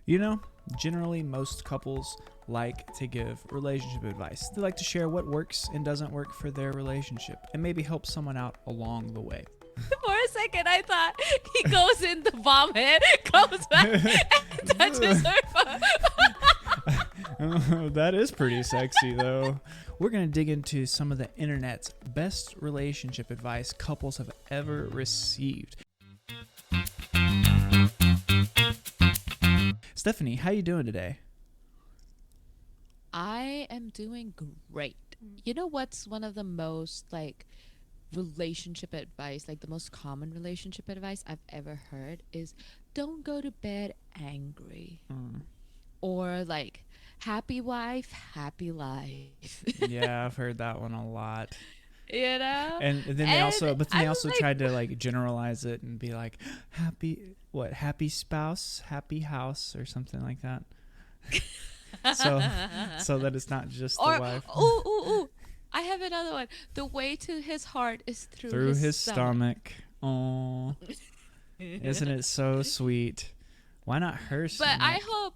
You know, generally most couples like to give relationship advice. They like to share what works and doesn't work for their relationship and maybe help someone out along the way. For a second, I thought he goes in the vomit, comes back, and touches her foot. That is pretty sexy, though. We're going to dig into some of the internet's best relationship advice couples have ever received. Stephanie, how you doing today? I am doing great. You know what's one of the most relationship advice, like the most common relationship advice I've ever heard is don't go to bed angry. Or like happy wife, happy life. Yeah, I've heard that one a lot. You know? And then they also tried to like generalize it and be like happy spouse, happy house or something like that. so that it's not just the wife. Ooh. I have another one. The way to his heart is through his stomach. Oh, isn't it so sweet? Why not her stomach? But I hope.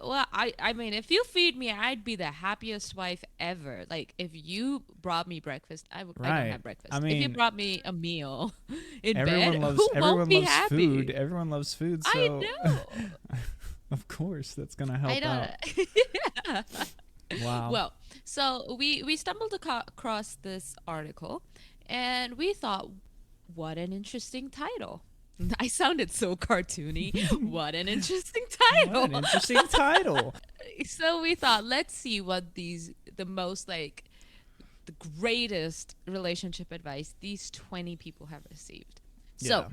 Well, I mean, if you feed me, I'd be the happiest wife ever. Like, if you brought me breakfast, I don't have breakfast. I mean, if you brought me a meal in everyone bed, everyone be loves happy? food. Everyone loves food, so I know. of course that's gonna help I know. out. Wow. Well, so we stumbled across this article, and we thought, what an interesting title. I sounded so cartoony. What an interesting title. What an interesting title. So we thought, let's see what the greatest relationship advice these 20 people have received. Yeah. So,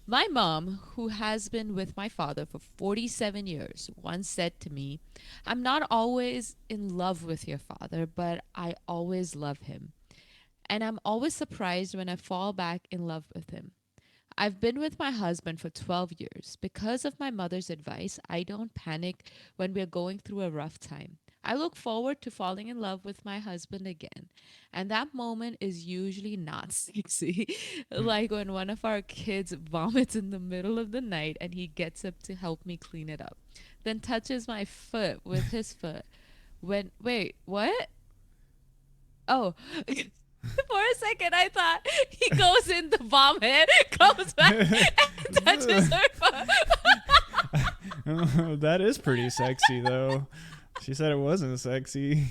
my mom, who has been with my father for 47 years, once said to me, I'm not always in love with your father, but I always love him. And I'm always surprised when I fall back in love with him. I've been with my husband for 12 years. Because of my mother's advice, I don't panic when we're going through a rough time. I look forward to falling in love with my husband again. And that moment is usually not sexy. Like when one of our kids vomits in the middle of the night and he gets up to help me clean it up. Then touches my foot with his foot. Wait, what? Oh. For a second, I thought he goes in the vomit, comes back, and touches her foot. That is pretty sexy, though. She said it wasn't sexy.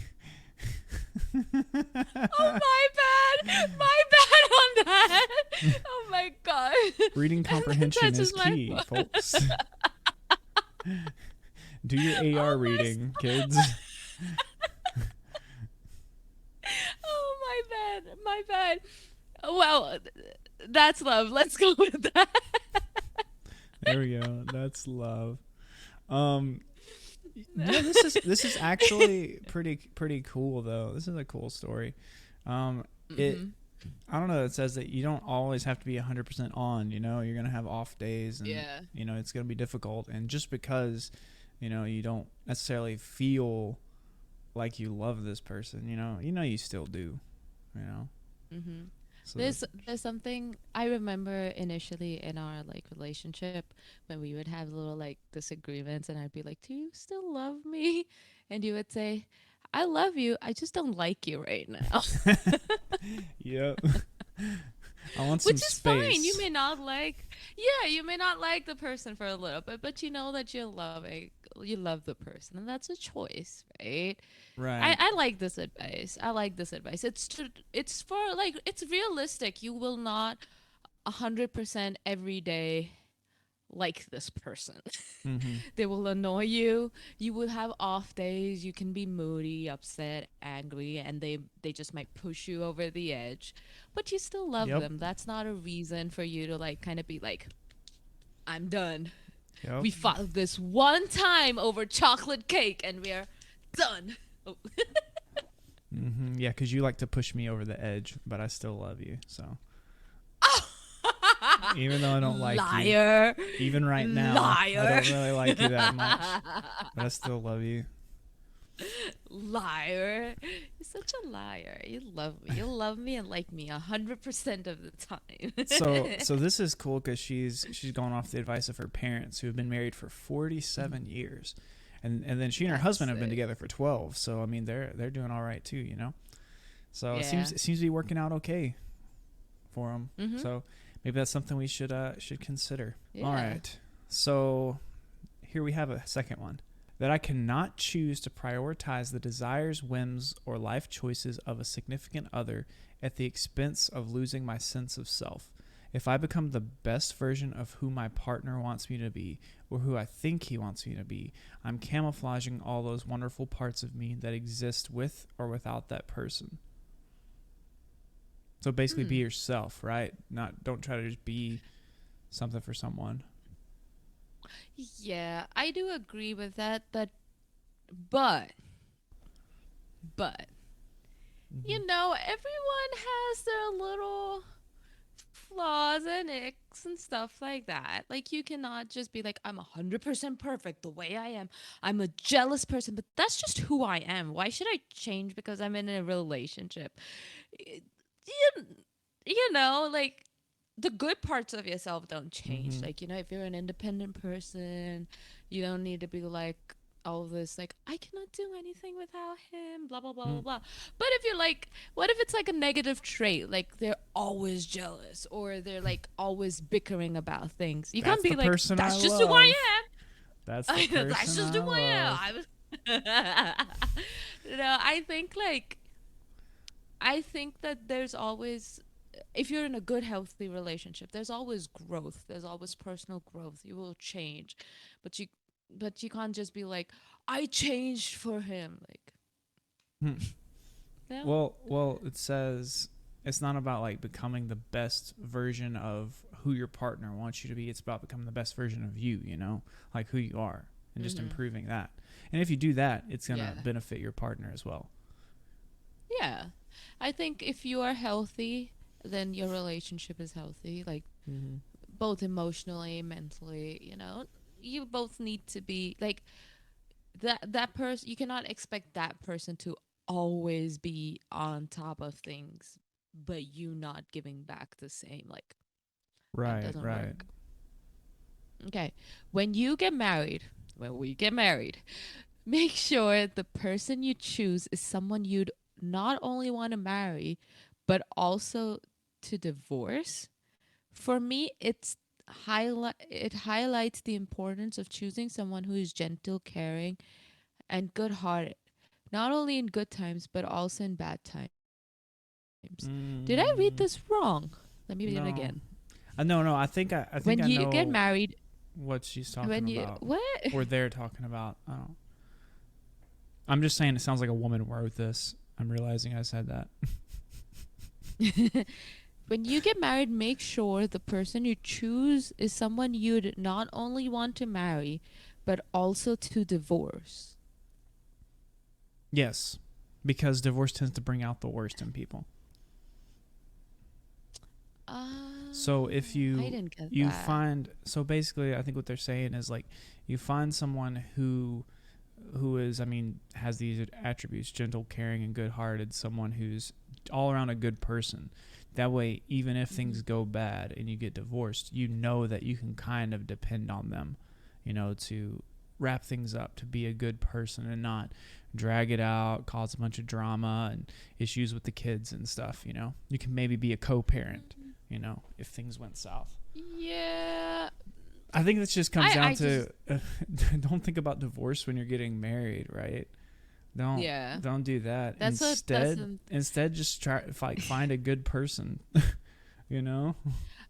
Oh, my bad on that. Oh my god. Reading comprehension is key, folks. Do your AR reading, kids. Oh, my bad. Well, that's love. Let's go with that. There we go. That's love. Yeah, this is actually pretty cool though. This is a cool story. I don't know. It says that you don't always have to be 100% on. You know, you're gonna have off days, and you know it's gonna be difficult. And just because you don't necessarily feel like you love this person, you still do. So there's something I remember initially in our relationship when we would have little disagreements, and I'd be like, do you still love me? And you would say, I love you, I just don't like you right now. Yep. I want some Which is space. fine. You may not like the person for a little bit, but you know that you love the person, and that's a choice, right? Right. I like this advice. It's realistic. You will not 100% every day like this person. Mm-hmm. They will annoy you. You will have off days. You can be moody, upset, angry, and they just might push you over the edge. But you still love them. That's not a reason for you to kind of be like, I'm done. Yep. We fought this one time over chocolate cake and we're done. Oh. Mm-hmm. Yeah, because you like to push me over the edge, but I still love you. So even though I don't like Liar. you, even right now, Liar. I don't really like you that much, but I still love you. Liar. You're such a liar. You love me. You love me and like me 100% of the time. So this is cool because she's going off the advice of her parents who have been married for 47 years, and then she and her husband have been together for 12. So I mean they're doing all right too, you know. So it seems to be working out okay for them. Mm-hmm. So maybe that's something we should consider. Yeah. All right. So here we have a second one. That I cannot choose to prioritize the desires, whims, or life choices of a significant other at the expense of losing my sense of self. If I become the best version of who my partner wants me to be, or who I think he wants me to be, I'm camouflaging all those wonderful parts of me that exist with or without that person. So basically be yourself, right? Don't try to just be something for someone. Yeah, I do agree with that. But you know, everyone has their little flaws and icks and stuff like that. Like, you cannot just be like, I'm 100% perfect the way I am. I'm a jealous person, but that's just who I am. Why should I change because I'm in a relationship? You know, like, the good parts of yourself don't change. Mm-hmm. Like, you know, if you're an independent person, you don't need to be like all this, like, I cannot do anything without him, blah, blah, blah, blah, blah. But if you're like, what if it's like a negative trait? Like, they're always jealous or they're like always bickering about things. You can't be like, that's just who I am. That's the person that's just who I am. You know, I think that there's always, if you're in a good, healthy relationship, there's always growth. There's always personal growth. You will change, but you can't just be like, I changed for him. Like, no. Well, it says it's not about like becoming the best version of who your partner wants you to be. It's about becoming the best version of you. You know, like who you are, and just improving that. And if you do that, it's gonna benefit your partner as well. Yeah, I think if you are healthy, then your relationship is healthy, like both emotionally, mentally. You know, you both need to be like that person. You cannot expect that person to always be on top of things, but you not giving back the same. Like, that doesn't work. Okay, when we get married, make sure the person you choose is someone you'd not only want to marry, but also to divorce. For me, it highlights the importance of choosing someone who is gentle, caring, and good-hearted, not only in good times but also in bad times. Did I read this wrong? Let me read it again. No. I think I when I you know get married, what she's talking about. What? Or they're talking about. I don't. I'm just saying it sounds like a woman wrote this. I'm realizing I said that. When you get married, make sure the person you choose is someone you'd not only want to marry, but also to divorce. Yes, because divorce tends to bring out the worst in people. So if you find, so basically I think what they're saying is like you find someone who is, I mean, has these attributes, gentle, caring, and good-hearted, someone who's all around a good person. That way, even if things go bad and you get divorced, you know that you can kind of depend on them, you know, to wrap things up, to be a good person and not drag it out, cause a bunch of drama and issues with the kids and stuff, you know. You can maybe be a co-parent, you know, if things went south. Yeah. I think this just comes down to don't think about divorce when you're getting married, right? Don't do that. Instead, just try find a good person, you know?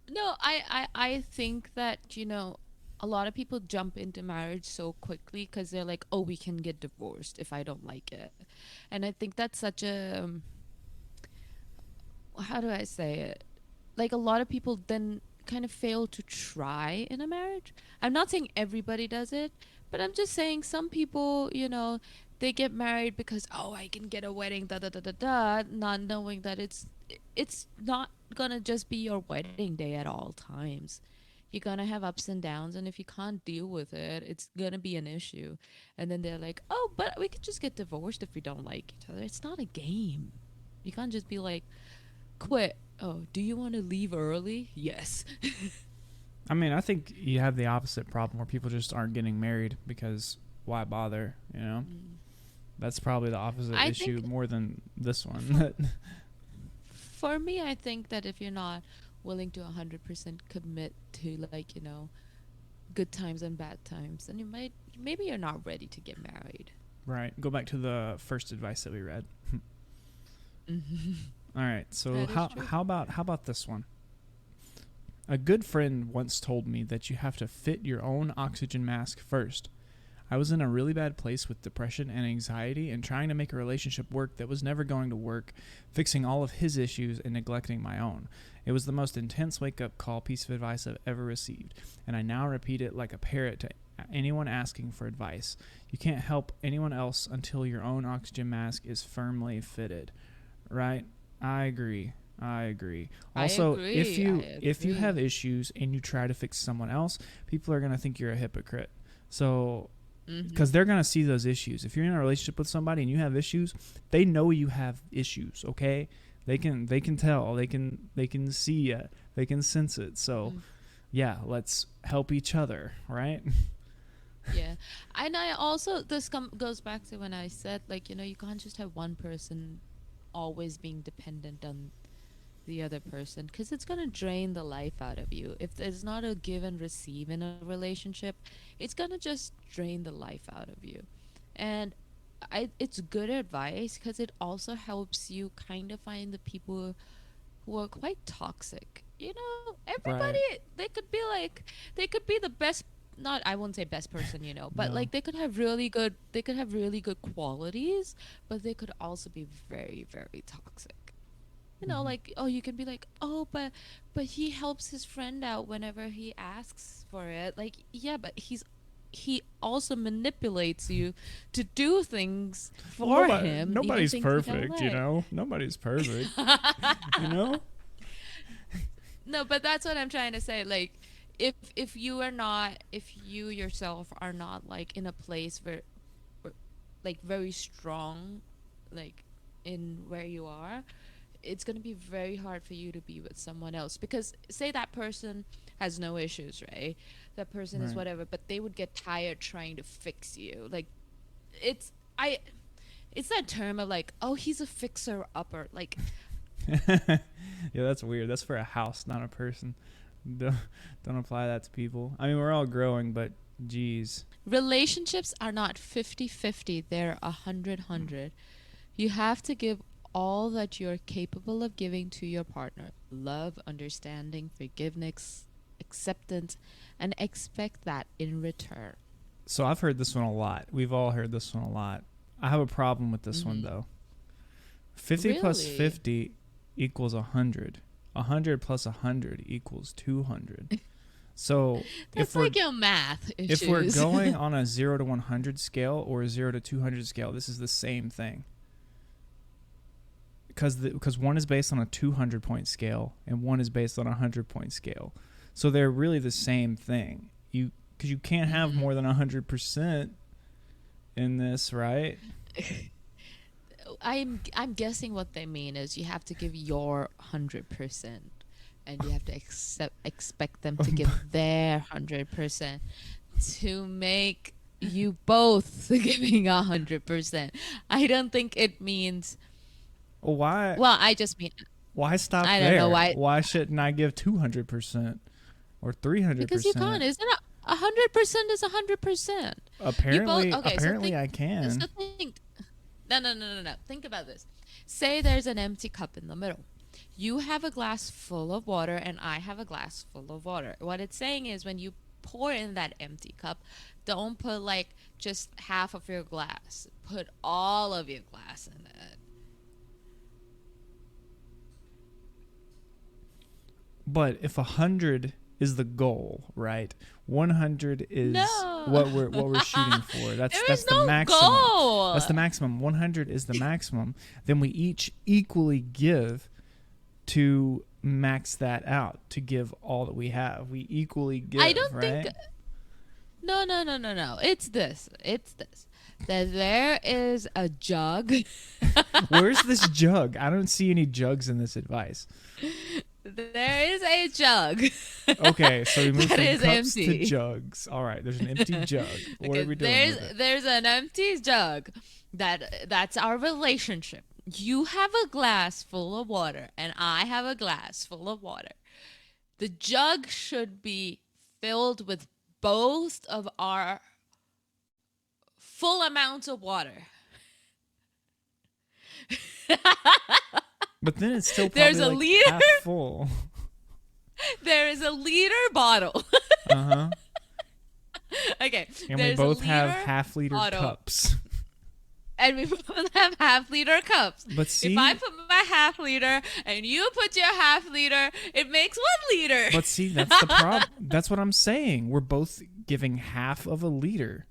No, I think that, you know, a lot of people jump into marriage so quickly because they're like, oh, we can get divorced if I don't like it. And I think that's such a, how do I say it? Like, a lot of people then kind of fail to try in a marriage. I'm not saying everybody does it, but I'm just saying some people, you know, they get married because, oh, I can get a wedding, da da da da da, not knowing that it's not gonna just be your wedding day at all times. You're gonna have ups and downs, and if you can't deal with it, it's gonna be an issue. And then they're like, "Oh, but we could just get divorced if we don't like each other." It's not a game. You can't just be like, "Quit." Oh, do you want to leave early? Yes. I mean, I think you have the opposite problem where people just aren't getting married because why bother, you know? That's probably the opposite issue more than this one. For me, I think that if you're not willing to 100% commit to, like, you know, good times and bad times, then maybe you're not ready to get married. Right. Go back to the first advice that we read. All right. So how about this one? A good friend once told me that you have to fit your own oxygen mask first. I was in a really bad place with depression and anxiety and trying to make a relationship work that was never going to work, fixing all of his issues and neglecting my own. It was the most intense wake-up call piece of advice I've ever received, and I now repeat it like a parrot to anyone asking for advice. You can't help anyone else until your own oxygen mask is firmly fitted. Right? I agree. Also, if you have issues and you try to fix someone else, people are going to think you're a hypocrite. So, because they're going to see those issues. If you're in a relationship with somebody and you have issues, they know you have issues, okay? They can tell. They can see it. They can sense it. So, yeah, let's help each other, right? Yeah. And I also, this goes back to when I said, like, you know, you can't just have one person always being dependent on the other person, because it's going to drain the life out of you. If there's not a give and receive in a relationship, it's going to just drain the life out of you. And it's good advice because it also helps you kind of find the people who are quite toxic. You know, everybody, they could be the best, not, I won't say best person, you know, but like they could have really good qualities, but they could also be very, very toxic. You know, like, oh, you can be like, oh, but he helps his friend out whenever he asks for it. Like, yeah, but he also manipulates you to do things for him. Nobody's perfect, you know. Nobody's perfect, you know. No, but that's what I'm trying to say. Like, if you yourself are not like in a place where like very strong, like in where you are, it's going to be very hard for you to be with someone else, because say that person has no issues, right? That person is whatever, but they would get tired trying to fix you. Like, it's that term of like, oh, he's a fixer upper, like. Yeah, that's weird. That's for a house, not a person. Don't apply that to people. I mean, we're all growing, but geez. Relationships are not 50-50. They're 100-100. You have to give all that you're capable of giving to your partner: love, understanding, forgiveness, acceptance, and expect that in return. So I've heard this one a lot. We've all heard this one a lot. I have a problem with this one, though. 50 plus 50 equals 100. 100 plus 100 equals 200. So that's like your math issues. If we're going on a 0 to 100 scale or a 0 to 200 scale, this is the same thing. Because one is based on a 200-point scale and one is based on a 100-point scale. So they're really the same thing. Because you can't have more than 100% in this, right? I'm guessing what they mean is you have to give your 100%, and you have to expect them to give their 100% to make you both giving 100%. I don't think it means. Why? Well, I just mean. Why stop there? I don't know why. Why shouldn't I give 200% or 300%? Because you can't. Isn't it? 100% is 100%. Apparently, I can. That's the thing. No. Think about this. Say there's an empty cup in the middle. You have a glass full of water and I have a glass full of water. What it's saying is when you pour in that empty cup, don't put like just half of your glass. Put all of your glass in it. But if 100 is the goal, right? 100 is what we're shooting for. That's the maximum. Goal. That's the maximum. 100 is the maximum. Then we each equally give to max that out to give all that we have. We equally give, I don't right? think. No. It's this. That there is a jug. Where's this jug? I don't see any jugs in this advice. There is a jug. Okay, so we moved from cups empty. to jugs. All right, there's an empty jug. What are we doing with it? There's an empty jug. That's our relationship. You have a glass full of water, and I have a glass full of water. The jug should be filled with both of our full amounts of water. But then it's still probably There's a like liter. half full. There is a liter bottle. Uh-huh. Okay. And we both have half-liter cups. And we both have half-liter cups. But see, if I put my half-liter and you put your half-liter, it makes 1 liter. But see, that's the problem. That's what I'm saying. We're both giving half of a liter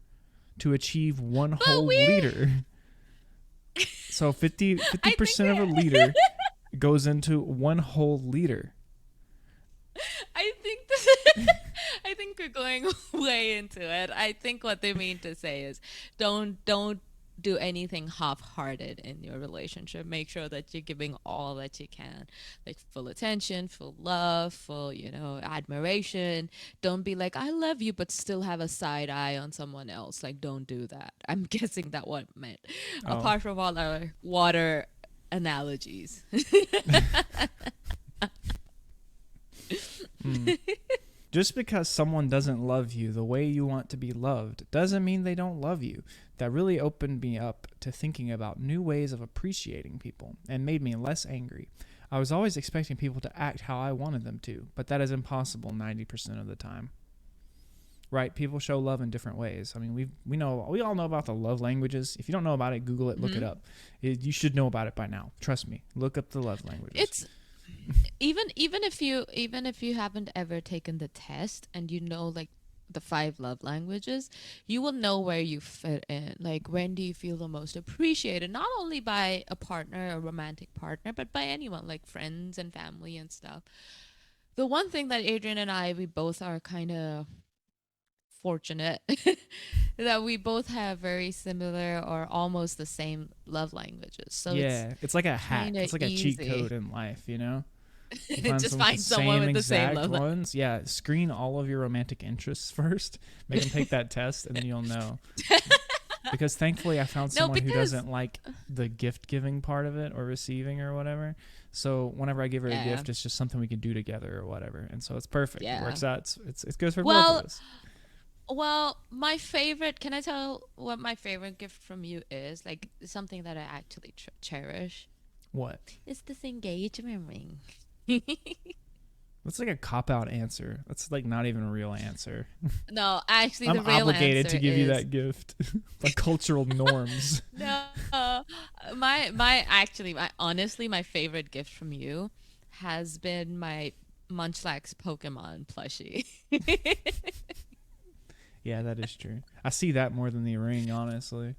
to achieve one whole liter. So 50% of a liter goes into one whole liter. I think we're going way into it. I think what they mean to say is don't do anything half-hearted in your relationship. Make sure that you're giving all that you can, like full attention, full love, full, admiration. Don't be like, I love you, but still have a side eye on someone else. Like, don't do that. I'm guessing that what it meant. Oh. Apart from all our water analogies. Just because someone doesn't love you the way you want to be loved doesn't mean they don't love you. That really opened me up to thinking about new ways of appreciating people and made me less angry. I was always expecting people to act how I wanted them to, but that is impossible 90% of the time. Right? People show love in different ways. I mean, we all know about the love languages. If you don't know about it, Google it, look it up. You should know about it by now. Trust me. Look up the love languages. It's even if you haven't ever taken the test and like the 5 love languages, you will know where you fit in. Like, when do you feel the most appreciated, not only by a partner, a romantic partner, but by anyone, like friends and family and stuff. The one thing that Adrian and we both are kind of fortunate that we both have very similar or almost the same love languages. So yeah, it's like a hack. It's like easy. A cheat code in life, Just find someone with the same love ones. Yeah, screen all of your romantic interests first. Make them take that test, and then you'll know. Because thankfully, I found someone who doesn't like the gift giving part of it or receiving or whatever. So whenever I give her a gift, it's just something we can do together or whatever, and so it's perfect. It works out. It's good for both of us. Well, my favorite. Can I tell what my favorite gift from you is? Like, something that I actually cherish. What? It's this engagement ring. That's like a cop-out answer. That's like not even a real answer. No, actually, I'm the real obligated answer to give you that gift by cultural norms. No, honestly, my favorite gift from you has been my Munchlax Pokemon plushie. Yeah, that is true. I see that more than the ring, honestly.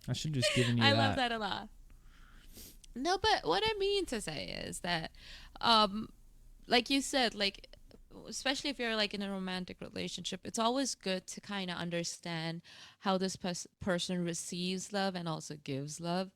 I should just given you that. I love that a lot. No, but what I mean to say is that, like you said, like, especially if you're like in a romantic relationship, it's always good to kind of understand how this person receives love and also gives love.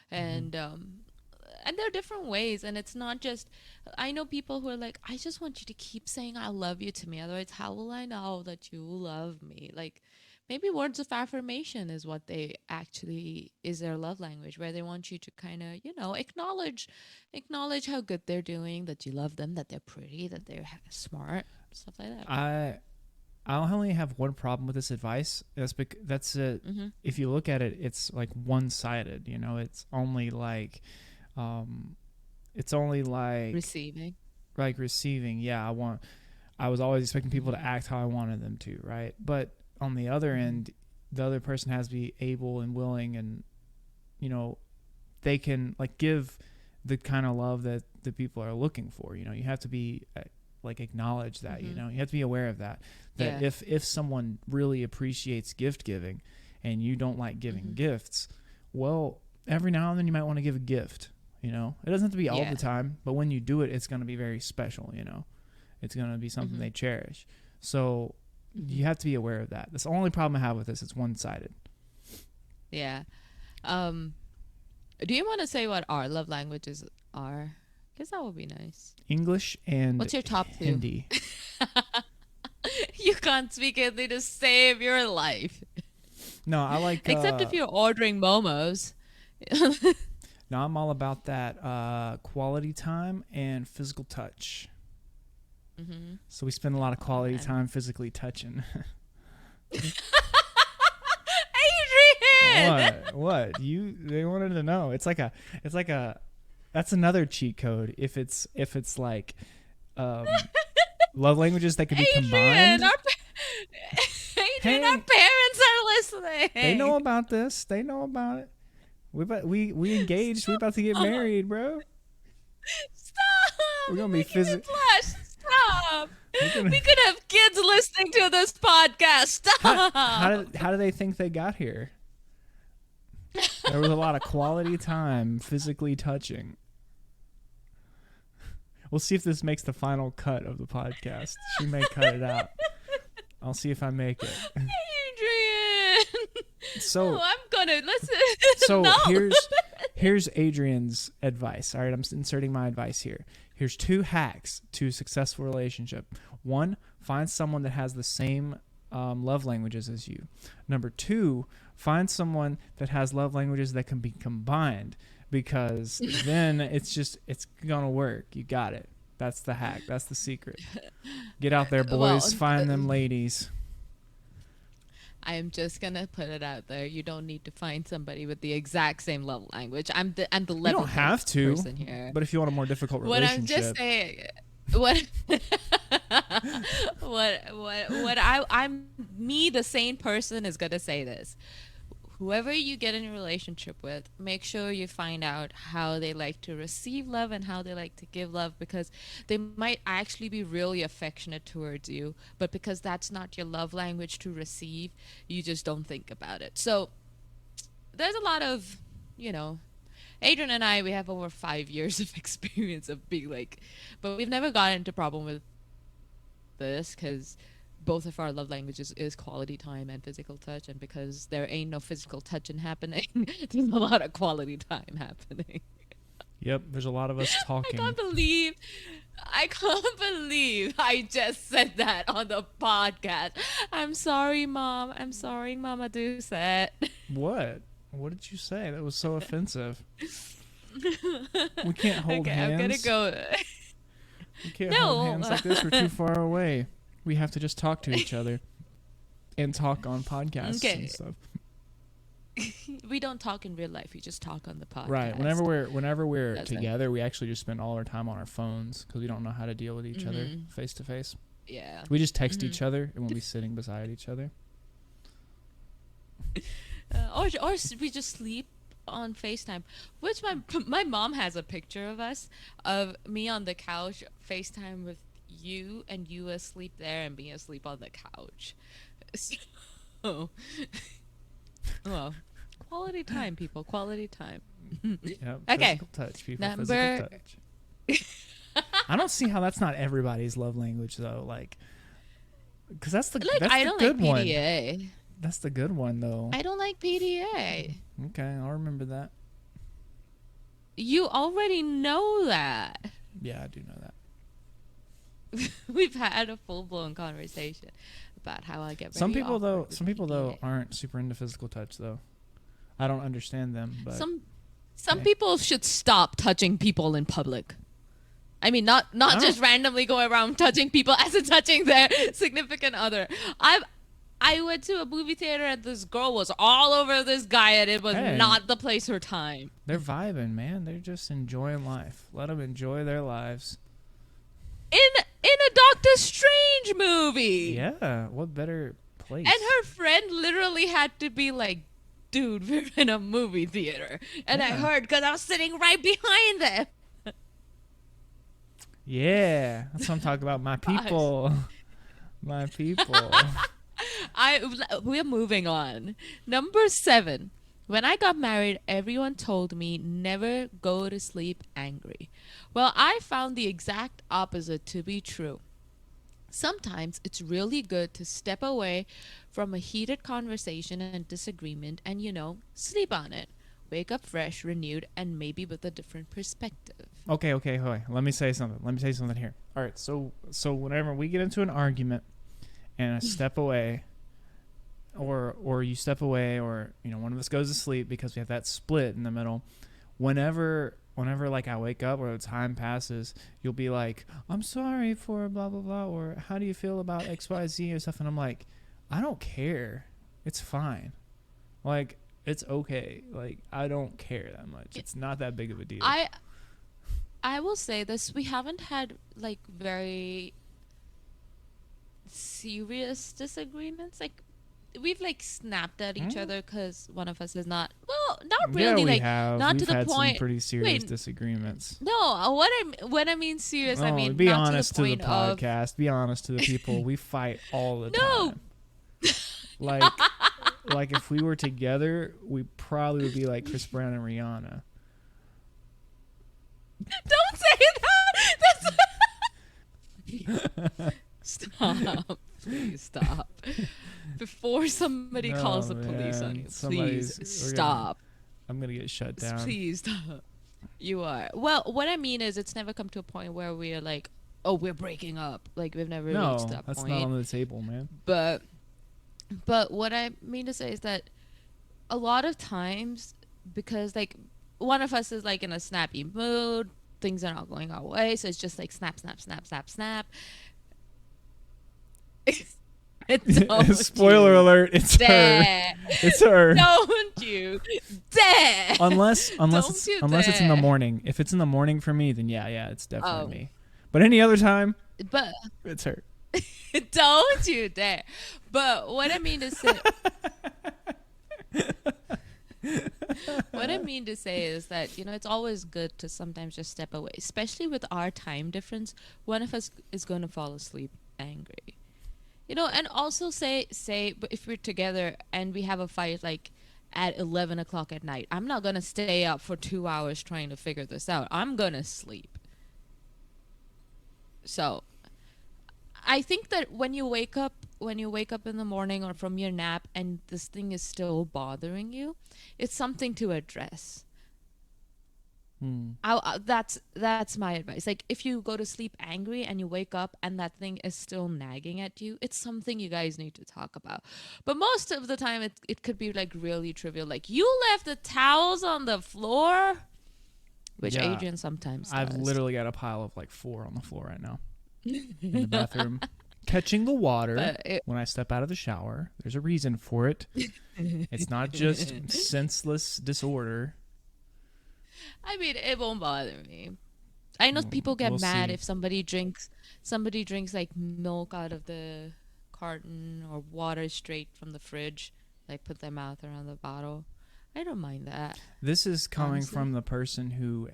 And there are different ways, and it's not just, I know people who are like, I just want you to keep saying I love you to me, otherwise how will I know that you love me? Like, maybe words of affirmation is what they actually is their love language, where they want you to kind of, acknowledge how good they're doing, that you love them, that they're pretty, that they're smart, stuff like that. I only have one problem with this advice. That's it. If you look at it, it's like one-sided. It's only like, receiving. Like receiving. Yeah, I was always expecting people to act how I wanted them to, right? But on the other end, the other person has to be able and willing, and they can like give the kind of love that the people are looking for. You have to be like acknowledge that. You have to be aware of that. That if someone really appreciates gift giving, and you don't like giving gifts, well, every now and then you might want to give a gift. You know, it doesn't have to be all Yeah. the time, but when you do it, it's going to be very special. You know, it's going to be something they cherish. So you have to be aware of that. That's the only problem I have with this. It's one-sided. Yeah. Do you want to say what our love languages are? Because that would be nice. English and what's your top two? Hindi. You can't speak Hindi to save your life. No, I like... Except if you're ordering momos. No, I'm all about that quality time and physical touch. Mm-hmm. So we spend a lot of quality time physically touching. Adrian! What? They wanted to know. It's like a that's another cheat code if it's like love languages that can be combined. Adrian, our parents are listening. They know about this. They know about it. We engaged. We're about to get married, bro. Stop. We're gonna be physical. Stop. We could have kids listening to this podcast. Stop. How do they think they got here? There was a lot of quality time physically touching. We'll see if this makes the final cut of the podcast. She may cut it out. I'll see if I make it. Adrian. So I'm gonna listen. So no. here's Adrian's advice. All right, I'm inserting my advice here. Here's 2 hacks to a successful relationship. 1, find someone that has the same love languages as you. Number 2, find someone that has love languages that can be combined, because then it's gonna work. You got it. That's the hack. That's the secret. Get out there, boys. Find them ladies. I'm just gonna put it out there. You don't need to find somebody with the exact same love language. I'm the level. You don't have to. Person here. But if you want a more difficult What relationship, I'm just saying. I'm the sane person is gonna say this. Whoever you get in a relationship with, make sure you find out how they like to receive love and how they like to give love, because they might actually be really affectionate towards you, but because that's not your love language to receive, you just don't think about it. So there's a lot of, Adrian and I, we have over 5 years of experience of being but we've never gotten into problem with this, because both of our love languages is quality time and physical touch, and because there ain't no physical touching happening, there's a lot of quality time happening. Yep, there's a lot of us talking. I can't believe I just said that on the podcast. I'm sorry, Mom. I'm sorry, Mama Doucette. What? What did you say? That was so offensive. We can't hold hands. I'm gonna go. We can't hold hands like this. We're too far away. We have to just talk to each other and talk on podcasts and stuff. We don't talk in real life. We just talk on the podcast. Right. Whenever we're together, we actually just spend all our time on our phones because we don't know how to deal with each other face to face. Yeah. We just text each other and we'll be sitting beside each other. Or we just sleep on FaceTime, which my mom has a picture of me on the couch, FaceTime with you, and you asleep there and me asleep on the couch. So, well, quality time, people. Quality time. Yep, okay. Physical touch, people. Physical touch. I don't see how that's not everybody's love language though. Because that's the good one. PDA. That's the good one though. I don't like PDA. Okay, I'll remember that. You already know that. Yeah, I do know that. We've had a full-blown conversation about how I get. Some people though aren't super into physical touch though. I don't understand them, but some people should stop touching people in public. I mean, not just randomly go around touching people as in touching their significant other. I went to a movie theater and this girl was all over this guy, and it was not the place or time. They're vibing, man. They're just enjoying life. Let them enjoy their lives. In a Doctor Strange movie. Yeah, what better place? And her friend literally had to be like, dude, we're in a movie theater. And I heard because I was sitting right behind them. Yeah, that's what I'm talking about. My people. My people. We're moving on. Number 7. When I got married, everyone told me never go to sleep angry. Well, I found the exact opposite to be true. Sometimes it's really good to step away from a heated conversation and disagreement and, sleep on it. Wake up fresh, renewed, and maybe with a different perspective. Okay. Let me say something here. All right. So whenever we get into an argument and I step away, or you step away, or one of us goes to sleep because we have that split in the middle. Whenever like I wake up or the time passes, you'll be like, I'm sorry for blah blah blah, or how do you feel about XYZ or stuff, and I'm like, I don't care. It's fine. Like, it's okay. Like, I don't care that much. It's not that big of a deal. I will say this, we haven't had like very serious disagreements. Like, we've like snapped at each other because one of us is not really, we like have. not We've to the had point. some pretty serious disagreements. No, when I mean serious, I mean be not honest to the to point the podcast. Be honest to the people. We fight all the time. Like if we were together, we probably would be like Chris Brown and Rihanna. Don't say that. Stop. Please stop. Before somebody calls the police on you, please stop. I'm going to get shut down. Please stop. You are. Well, what I mean is it's never come to a point where we're like, oh, we're breaking up. Like, we've never reached that point. No, that's not on the table, man. But what I mean to say is that a lot of times, because like one of us is like in a snappy mood, things are not going our way, so it's just like snap. Spoiler alert, it's her. It's her. Don't you dare. Unless it's in the morning. If it's in the morning for me, then yeah, it's definitely me. But any other time, it's her. Don't you dare. But what I mean to say is that, it's always good to sometimes just step away, especially with our time difference. One of us is going to fall asleep angry. And also say if we're together and we have a fight like at 11 o'clock at night, I'm not going to stay up for 2 hours trying to figure this out. I'm going to sleep. So I think that when you wake up in the morning or from your nap and this thing is still bothering you, it's something to address. That's my advice. Like, if you go to sleep angry and you wake up and that thing is still nagging at you, it's something you guys need to talk about. But most of the time it could be like really trivial, like you left the towels on the floor, which Adrian sometimes does. I've literally got a pile of like 4 on the floor right now in the bathroom. Catching the water when I step out of the shower. There's a reason for it. It's not just senseless disorder. I mean, it won't bother me. I know people get mad if somebody drinks like milk out of the carton or water straight from the fridge, like put their mouth around the bottle. I don't mind that. This is coming from the person who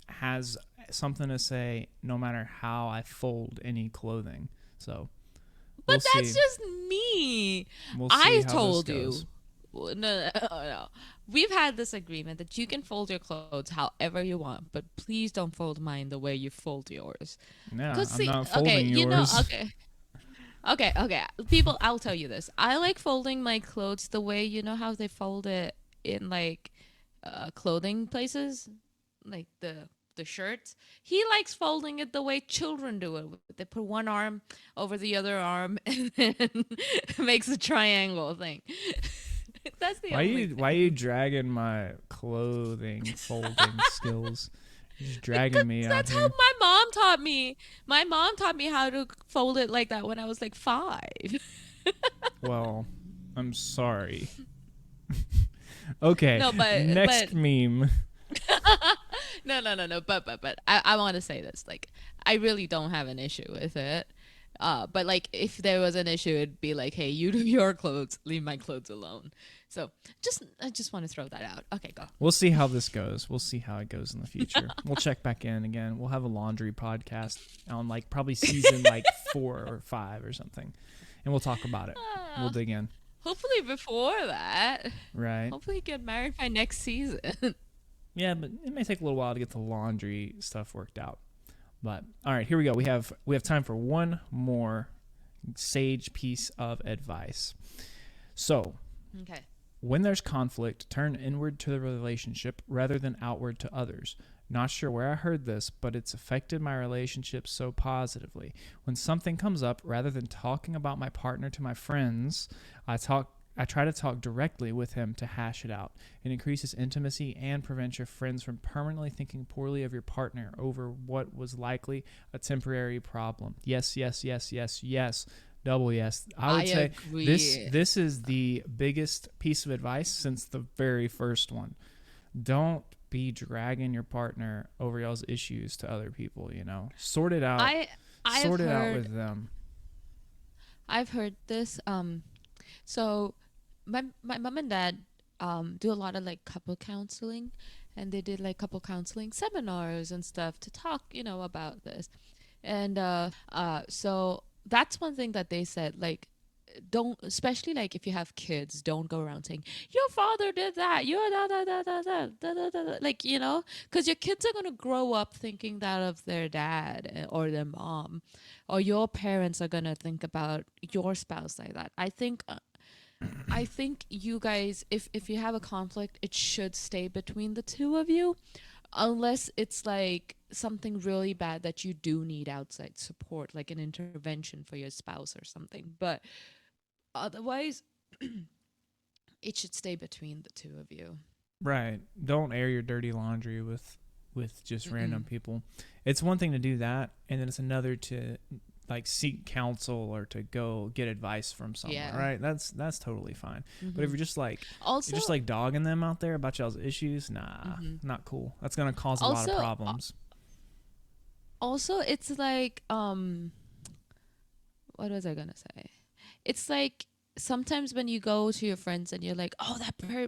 has something to say no matter how I fold any clothing. So, but that's just me. I told you. No. We've had this agreement that you can fold your clothes however you want, but please don't fold mine the way you fold yours. Yeah, I'm not folding yours. Okay. People, I'll tell you this. I like folding my clothes the way, how they fold it in like clothing places, like the shirts. He likes folding it the way children do it. They put one arm over the other arm and then makes a triangle thing. That's the only thing. Why are you dragging my clothing folding skills? You're just dragging me out. That's how my mom taught me. My mom taught me how to fold it like that when I was like 5. Well, I'm sorry. Okay. No, next meme. No. But I want to say this. Like, I really don't have an issue with it. But like, if there was an issue, it'd be like, hey, you do your clothes, leave my clothes alone. So I just want to throw that out. Okay, go. We'll see how this goes. We'll see how it goes in the future. We'll check back in again. We'll have a laundry podcast on like probably season like 4 or 5 or something, and we'll talk about it. We'll dig in. Hopefully before that. Right. Hopefully get married by next season. Yeah, but it may take a little while to get the laundry stuff worked out. But all right, here we go. We have time for one more sage piece of advice. So, Okay. when there's conflict, turn inward to the relationship rather than outward to others. Not sure where I heard this, but it's affected my relationship so positively. When something comes up, rather than talking about my partner to my friends, I try to talk directly with him to hash it out. It increases intimacy and prevents your friends from permanently thinking poorly of your partner over what was likely a temporary problem. Yes, yes, yes, yes, yes. Double yes. I would say agree. this is the biggest piece of advice since the very first one. Don't be dragging your partner over y'all's issues to other people, Sort it out. Sort it out with them. I've heard this. So my mom and dad do a lot of like couple counseling, and they did like couple counseling seminars and stuff to talk, about this. And so that's one thing that they said, like, don't, especially like if you have kids, don't go around saying your father did that, you're da da da da da da da da, like, because your kids are going to grow up thinking that of their dad or their mom, or your parents are going to think about your spouse like that. I think you guys, if you have a conflict, it should stay between the two of you, unless it's like something really bad that you do need outside support, like an intervention for your spouse or something. But otherwise, it should stay between the two of you. Right. Don't air your dirty laundry with just random people. It's one thing to do that, and then it's another to like seek counsel or to go get advice from someone, right? That's totally fine. But if you're just like dogging them out there about y'all's issues, not cool. That's gonna cause a lot of problems. Also, it's like what was I gonna say? It's like sometimes when you go to your friends and you're like, oh,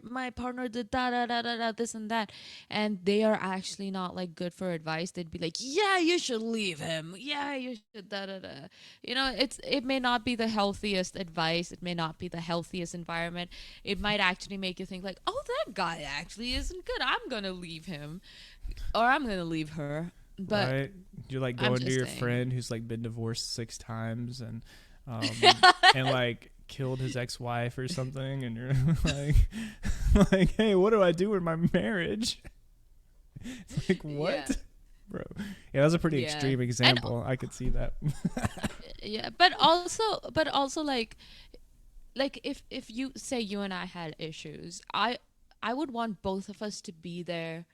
my partner did da da da da da this and that, and they are actually not like good for advice, they'd be like, yeah, you should leave him, yeah, you should da da da. It may not be the healthiest advice, it may not be the healthiest environment. It might actually make you think like, oh, that guy actually isn't good, I'm gonna leave him, or I'm gonna leave her. But right, you're like going to your friend who's like been divorced 6 times and and like killed his ex-wife or something, and you're like, hey, what do I do with my marriage? It's like, what? Yeah. Bro, yeah, that was a pretty extreme example. I could see that. Yeah, but also like if you say you and I had issues, I would want both of us to be there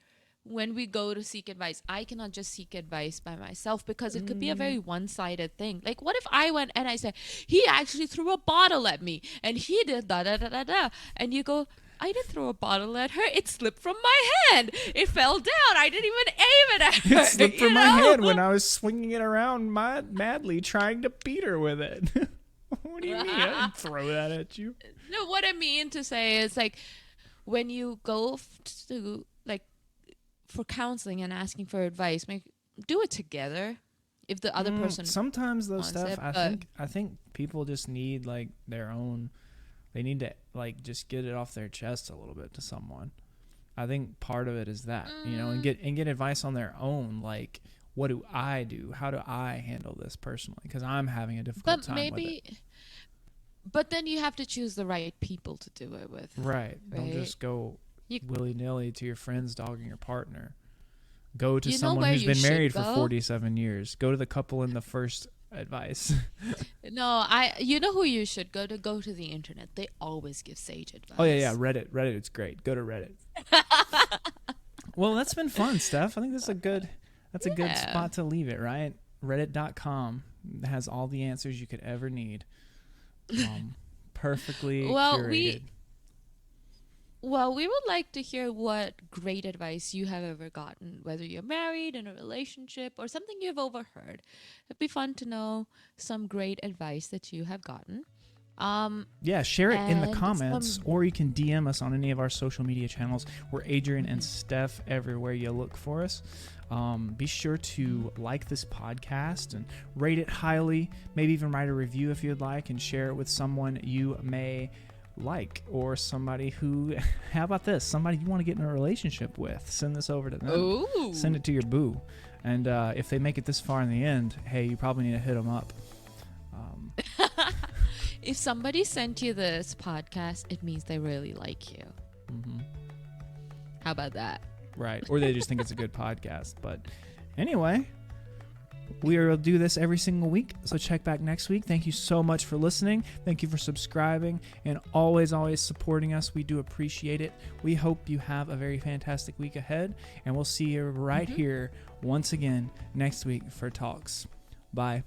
when we go to seek advice. I cannot just seek advice by myself, because it could be a very one-sided thing. Like, what if I went and I said, he actually threw a bottle at me and he did da da da da da, and you go, I didn't throw a bottle at her, it slipped from my hand, it fell down, I didn't even aim it at her. It slipped from my hand when I was swinging it around madly trying to beat her with it. What do you mean? I didn't throw that at you. No, what I mean to say is, like, when you go to like for counseling and asking for advice, do it together. If the other person sometimes those stuff, I think people just need like their own. They need to like just get it off their chest a little bit to someone. I think part of it is that, and get advice on their own. Like, what do I do? How do I handle this personally? Because I'm having a difficult time with it. But then you have to choose the right people to do it with. Right. Don't just go willy-nilly to your friends dogging your partner. Go to someone who's been married for 47 years. Go to the couple in the first advice. No, you know who you should go to? Go to the internet. They always give sage advice. Oh yeah, Reddit. Reddit is great. Go to Reddit. Well, that's been fun, Steph. I think that's a good spot to leave it, right? Reddit.com has all the answers you could ever need. Perfectly curated. We would like to hear what great advice you have ever gotten, whether you're married, in a relationship, or something you've overheard. It'd be fun to know some great advice that you have gotten. Share it in the comments, or you can DM us on any of our social media channels. We're Adrian and Steff everywhere you look for us. Be sure to like this podcast and rate it highly, maybe even write a review if you'd like, and share it with someone you may like, or somebody who, how about this? Somebody you want to get in a relationship with. Send this over to them. Ooh. Send it to your boo. And if they make it this far in the end, hey, you probably need to hit them up. If somebody sent you this podcast, it means they really like you. Mm-hmm. How about that? Right. Or they just think it's a good podcast. But anyway, we will do this every single week. So check back next week. Thank you so much for listening. Thank you for subscribing and always supporting us. We do appreciate it. We hope you have a very fantastic week ahead. And we'll see you right here once again next week for Talks. Bye.